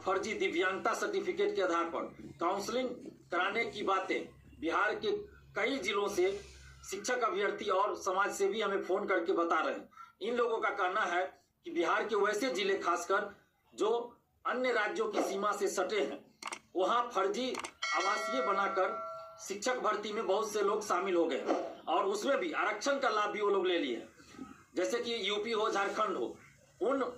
फर्जी दिव्यांगता सर्टिफिकेट के आधार पर काउंसलिंग कराने की बातें बिहार के कई जिलों से शिक्षक अभ्यर्थी और समाज सेवी हमें फोन करके बता रहे हैं। इन लोगों का कहना है कि बिहार के वैसे जिले खासकर जो अन्य राज्यों की सीमा से सटे हैं, वहां फर्जी आवासीय बनाकर शिक्षक भर्ती में बहुत से लोग शामिल हो गए और उसमें भी आरक्षण का लाभ भी वो लोग ले लिए हैं। जैसे कि यूपी हो, झारखंड हो, उन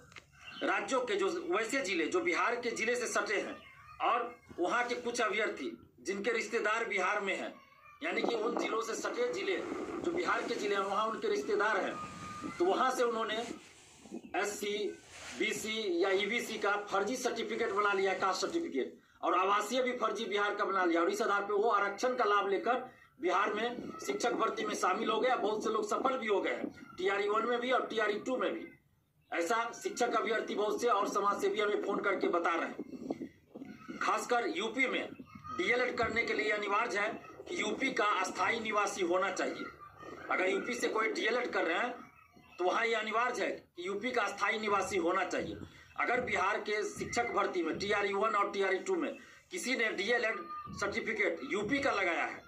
राज्यों के जो वैसे जिले जो बिहार के जिले से सटे हैं और वहाँ के कुछ अभ्यर्थी जिनके रिश्तेदार बिहार में हैं, यानी कि उन जिलों से सटे जिले जो बिहार के जिले हैं वहाँ उनके रिश्तेदार हैं, तो वहाँ से उन्होंने SC, BC या EBC का फर्जी सर्टिफिकेट बना लिया, कास्ट सर्टिफिकेट, और आवासीय भी फर्जी बिहार का बना लिया और इस आधार पर वो आरक्षण का लाभ लेकर बिहार में शिक्षक भर्ती में शामिल हो गया। बहुत से लोग सफल भी हो गए हैं, TRE 1 में भी और TRE 2 में भी। ऐसा शिक्षक अभ्यर्थी बहुत से और समाज सेवी हमें फोन करके बता रहे हैं। खासकर यूपी में DLED करने के लिए अनिवार्य है कि यूपी का अस्थायी निवासी होना चाहिए। अगर यूपी से कोई DLED कर रहे हैं तो वहाँ ये अनिवार्य है कि यूपी का अस्थायी निवासी होना चाहिए। अगर बिहार के शिक्षक भर्ती में TRE 1 और TRE 2 में किसी ने DLED सर्टिफिकेट यूपी का लगाया है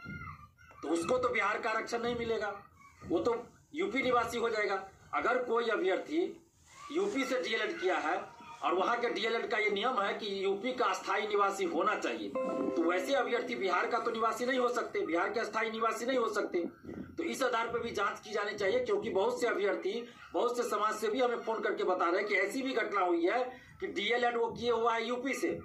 तो उसको तो बिहार का आरक्षण नहीं मिलेगा, वो तो यूपी निवासी हो जाएगा। अगर कोई अभ्यर्थी यूपी से DLED किया है और वहाँ के DLED का ये नियम है कि यूपी का अस्थायी निवासी होना चाहिए, तो वैसे अभ्यर्थी बिहार का तो निवासी नहीं हो सकते, बिहार के अस्थायी निवासी नहीं हो सकते। तो इस आधार पर भी जांच की जानी चाहिए, क्योंकि बहुत से अभ्यर्थी, बहुत से समाज सेवी हमें फोन करके बता रहे हैं कि ऐसी भी घटना हुई है कि DLED वो किए हुआ है यूपी से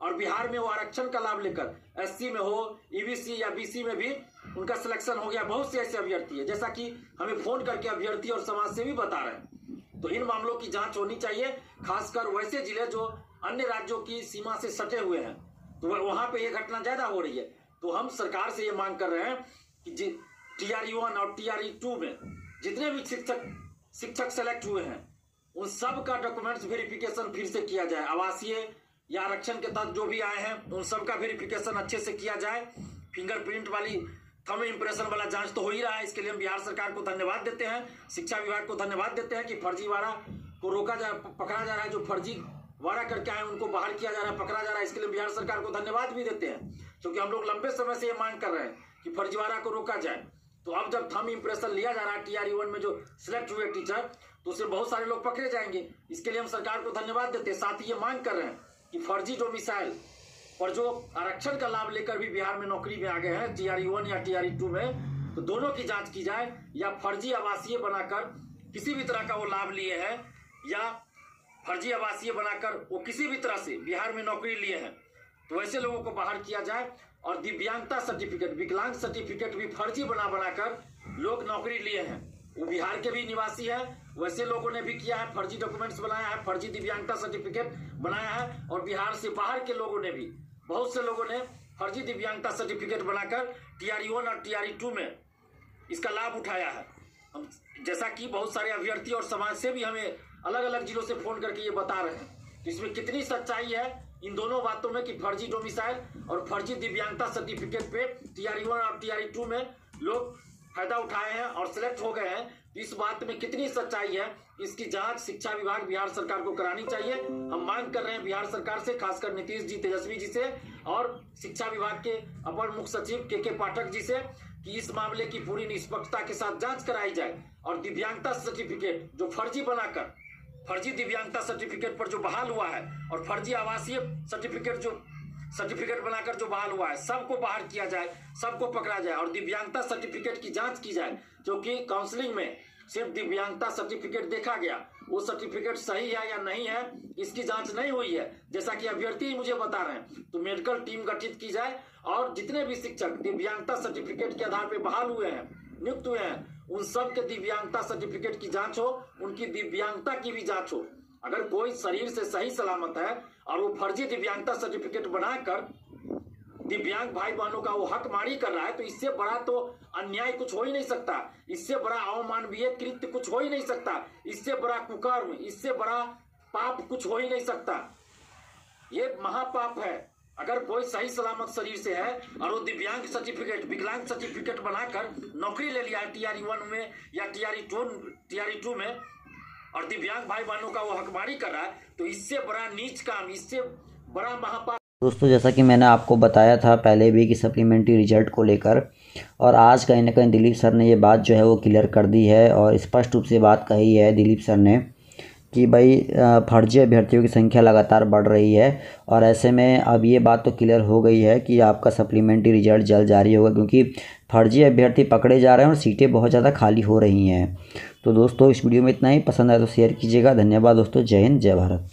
और बिहार में वो आरक्षण का लाभ लेकर SC में हो, EBC या BC में भी उनका सिलेक्शन हो गया। बहुत से ऐसे अभ्यर्थी है, जैसा कि हमें फोन करके अभ्यर्थी और समाज सेवी बता रहे हैं। तो इन मामलों की जांच होनी चाहिए, खासकर वैसे जिले जो अन्य राज्यों की सीमा से सटे हुए हैं, तो वहां पे ये घटना ज्यादा हो रही है। तो हम सरकार से ये मांग कर रहे हैं कि TRE 1 और TRE 2 में जितने भी शिक्षक सेलेक्ट हुए हैं उन सब का डॉक्यूमेंट्स वेरिफिकेशन फिर से किया जाए। आवासीय या आरक्षण के तहत जो भी आए हैं उन सब का वेरिफिकेशन अच्छे से किया जाए। फिंगरप्रिंट वाली, थंब इम्प्रेशन वाला जांच तो हो ही रहा है। इसके लिए हम बिहार सरकार को धन्यवाद देते हैं, शिक्षा विभाग को धन्यवाद देते हैं कि फर्जीवाड़ा को रोका जा, पकड़ा जा रहा है। जो फर्जीवाड़ा करके आए उनको बाहर किया जा रहा है, पकड़ा जा रहा है। इसके लिए बिहार सरकार को धन्यवाद भी देते हैं, क्योंकि हम लोग लंबे समय से ये मांग कर रहे हैं कि फर्जीवाड़ा को रोका जाए। तो अब जब थंब इम्प्रेशन लिया जा रहा है TRE 1 में जो सिलेक्ट हुए टीचर, तो उससे बहुत सारे लोग पकड़े जाएंगे। इसके लिए हम सरकार को धन्यवाद देते हैं। साथ ही ये मांग कर रहे हैं कि फर्जी डोमिसाइल और जो आरक्षण का लाभ लेकर भी बिहार में नौकरी में आ गए हैं TRE 1 या TRE 2 में, तो दोनों की जांच की जाए। या फर्जी आवासीय बनाकर किसी भी तरह का वो लाभ लिए हैं या फर्जी आवासीय बनाकर वो किसी भी तरह से बिहार में नौकरी लिए हैं, तो ऐसे लोगों को बाहर किया जाए। और दिव्यांगता सर्टिफिकेट, विकलांग सर्टिफिकेट भी फर्जी बनाकर लोग नौकरी लिए हैं, वो बिहार के भी निवासी है, वैसे लोगों ने भी किया है, फर्जी डॉक्यूमेंट्स बनाया है, फर्जी दिव्यांगता सर्टिफिकेट बनाया है। और बिहार से बाहर के लोगों ने भी, बहुत से लोगों ने फर्जी दिव्यांगता सर्टिफिकेट बनाकर TRE 1 और TRE 2 में इसका लाभ उठाया है। हम जैसा कि बहुत सारे अभ्यर्थी और समाज से भी हमें अलग अलग जिलों से फोन करके ये बता रहे हैं, तो इसमें कितनी सच्चाई है इन दोनों बातों में कि फर्जी डोमिसाइल और फर्जी दिव्यांगता सर्टिफिकेट पे TRE 1 और TRE 2 में लोग फायदा उठाए हैं और सिलेक्ट हो गए हैं। इस बात में कितनी सच्चाई है, इसकी जांच शिक्षा विभाग बिहार सरकार को करानी चाहिए। हम मांग कर रहे हैं बिहार सरकार से, खासकर नीतीश जी, तेजस्वी जी से और शिक्षा विभाग के अपर मुख्य सचिव KK पाठक जी से कि इस मामले की पूरी निष्पक्षता के साथ जांच कराई जाए और दिव्यांगता सर्टिफिकेट जो फर्जी बनाकर, फर्जी दिव्यांगता सर्टिफिकेट पर जो बहाल हुआ है और फर्जी आवासीय सर्टिफिकेट बनाकर जो बहाल हुआ है, सबको बाहर किया जाए, सबको पकड़ा जाए और दिव्यांगता सर्टिफिकेट की जांच की जाए। क्योंकि काउंसलिंग में सिर्फ दिव्यांगता सर्टिफिकेट देखा गया, वो सर्टिफिकेट सही है या नहीं है इसकी जांच नहीं हुई है, जैसा कि अभ्यर्थी मुझे बता रहे हैं। तो मेडिकल टीम गठित की जाए और जितने भी शिक्षक दिव्यांगता सर्टिफिकेट के आधार पर बहाल हुए हैं, नियुक्त हुए हैं, उन सब के दिव्यांगता सर्टिफिकेट की जांच हो, उनकी दिव्यांगता की भी जांच हो। अगर कोई शरीर से सही सलामत है और वो फर्जी दिव्यांगता सर्टिफिकेट बनाकर दिव्यांग भाई बहनों का वो हकमारी कर रहा है, तो इससे बड़ा तो अन्याय कुछ हो ही नहीं सकता, इससे बड़ा अवमानवीय कृत्य कुछ हो ही नहीं सकता, इससे बड़ा कुकर्म, इससे बड़ा पाप कुछ हो ही नहीं सकता। ये महापाप है। अगर कोई सही सलामत शरीर से है और वो दिव्यांग सर्टिफिकेट, विकलांग सर्टिफिकेट बनाकर नौकरी ले लिया है TRE 1 में या TRE 2 में और दिव्यांग भाई बहनों का वो हकमारी कर रहा है, तो इससे बड़ा नीच काम, इससे बड़ा महापाप। दोस्तों जैसा कि मैंने आपको बताया था पहले भी कि सप्लीमेंट्री रिजल्ट को लेकर, और आज कहीं ना कहीं दिलीप सर ने ये बात जो है वो क्लियर कर दी है और स्पष्ट रूप से बात कही है दिलीप सर ने कि भाई फर्जी अभ्यर्थियों की संख्या लगातार बढ़ रही है। और ऐसे में अब ये बात तो क्लियर हो गई है कि आपका सप्लीमेंट्री रिजल्ट जल्द जारी होगा, क्योंकि फर्जी अभ्यर्थी पकड़े जा रहे हैं और सीटें बहुत ज़्यादा खाली हो रही हैं। तो दोस्तों इस वीडियो में इतना ही। पसंद आए तो शेयर कीजिएगा। धन्यवाद दोस्तों। जय हिंद, जय भारत।